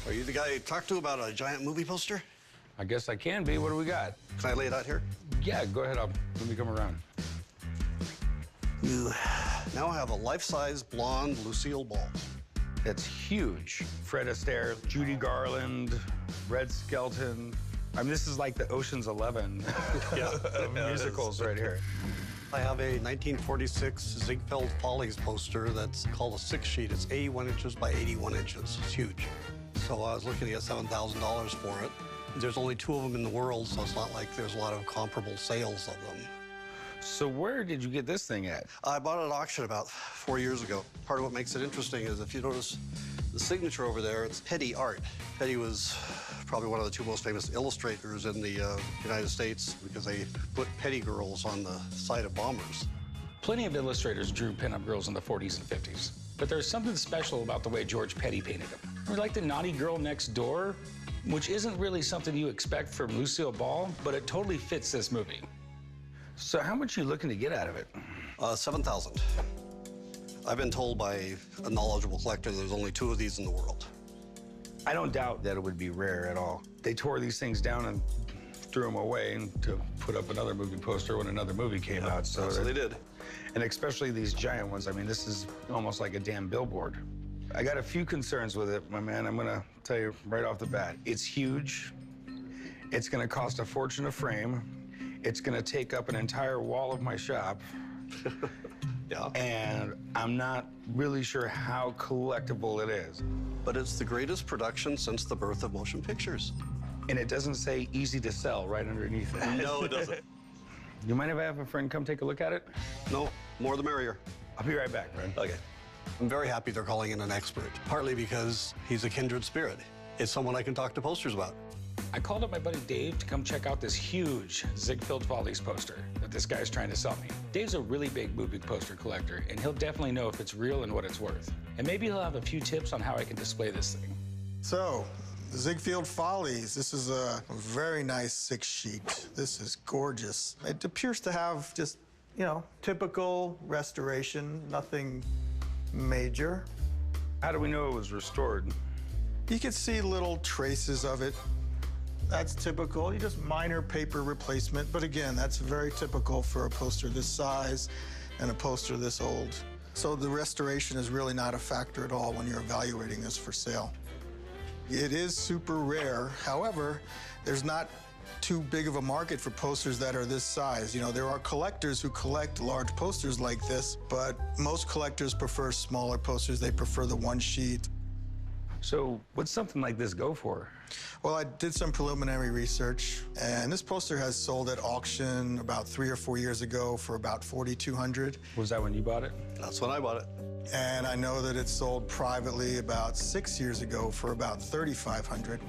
Are you the guy you talked to about a giant movie poster? I guess I can be. What do we got? Can I lay it out here? Yeah, go ahead. Let me come around. You now have a life-size blonde Lucille Ball. It's huge. Fred Astaire, Judy Garland, Red Skelton. I mean, this is like the Ocean's 11 of musicals right here. I have a 1946 Ziegfeld Follies poster that's called a 6-sheet. It's 81 inches by 81 inches. It's huge. So I was looking to get $7,000 for it. There's only 2 of them in the world, so it's not like there's a lot of comparable sales of them. So where did you get this thing at? I bought it at auction about 4 years ago. Part of what makes it interesting is if you notice the signature over there, it's Petty art. Petty was probably one of the 2 most famous illustrators in the United States because they put Petty girls on the side of bombers. Plenty of illustrators drew pinup girls in the 40s and 50s, but there's something special about the way George Petty painted them. Or like the naughty girl next door, which isn't really something you expect from Lucille Ball, but it totally fits this movie. So how much are you looking to get out of it? $7,000. I've been told by a knowledgeable collector there's only 2 of these in the world. I don't doubt that it would be rare at all. They tore these things down and threw them away and to put up another movie poster when another movie came out. So they did. And especially these giant ones. I mean, this is almost like a damn billboard. I got a few concerns with it, my man. I'm gonna tell you right off the bat. It's huge. It's gonna cost a fortune to frame. It's gonna take up an entire wall of my shop. Yeah. And I'm not really sure how collectible it is. But it's the greatest production since the birth of motion pictures. And it doesn't say easy to sell right underneath it. No, it doesn't. You mind if I have a friend come take a look at it? No, more the merrier. I'll be right back, man. Okay. I'm very happy they're calling in an expert, partly because he's a kindred spirit. It's someone I can talk to posters about. I called up my buddy Dave to come check out this huge Ziegfeld Follies poster that this guy's trying to sell me. Dave's a really big movie poster collector, and he'll definitely know if it's real and what it's worth. And maybe he'll have a few tips on how I can display this thing. So, Ziegfeld Follies. This is a very nice 6-sheet. This is gorgeous. It appears to have just, you know, typical restoration, nothing major. How do we know it was restored? You can see little traces of it. That's typical. You just minor paper replacement, but again, that's very typical for a poster this size and a poster this old. So the restoration is really not a factor at all when you're evaluating this for sale. It is super rare. However, there's not too big of a market for posters that are this size. You know, there are collectors who collect large posters like this, but most collectors prefer smaller posters. They prefer the 1-sheet. So what's something like this go for? Well, I did some preliminary research, and this poster has sold at auction about 3 or 4 years ago for about $4,200. Was that when you bought it? That's when I bought it. And I know that it sold privately about 6 years ago for about $3,500.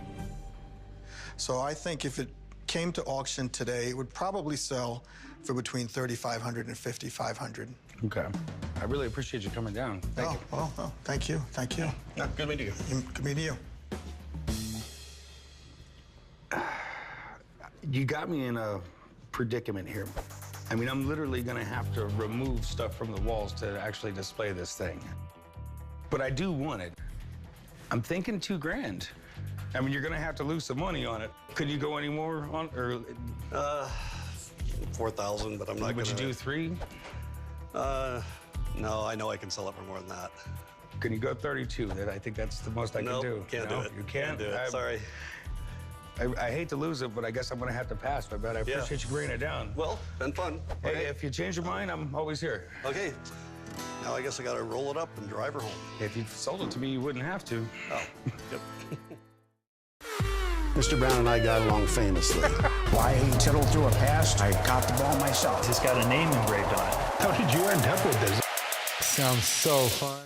So I think if it came to auction today, it would probably sell for between $3,500 and $5,500. Okay. I really appreciate you coming down. Thank you. Well, thank you. Thank you. Yeah, good meeting you. Good meeting you. You got me in a predicament here. I mean, I'm literally gonna have to remove stuff from the walls to actually display this thing. But I do want it. I'm thinking $2,000. I mean, you're gonna have to lose some money on it. Could you go any more on, or? 4,000, but I'm not Would you do 3? No, I know I can sell it for more than that. Can you go 32? I think that's the most I can do. Can't do it. You can't? do it. Sorry. I hate to lose it, but I guess I'm gonna have to pass. But I appreciate you bringing it down. Well, been fun. Hey, Okay. if you change your mind, I'm always here. Okay. Now I guess I gotta roll it up and drive her home. If you sold it to me, you wouldn't have to. Oh, yep. Mr. Brown and I got along famously. Why he tittled through a pass, I caught the ball myself. It's got a name engraved on it. How did you end up with this? Sounds so fun.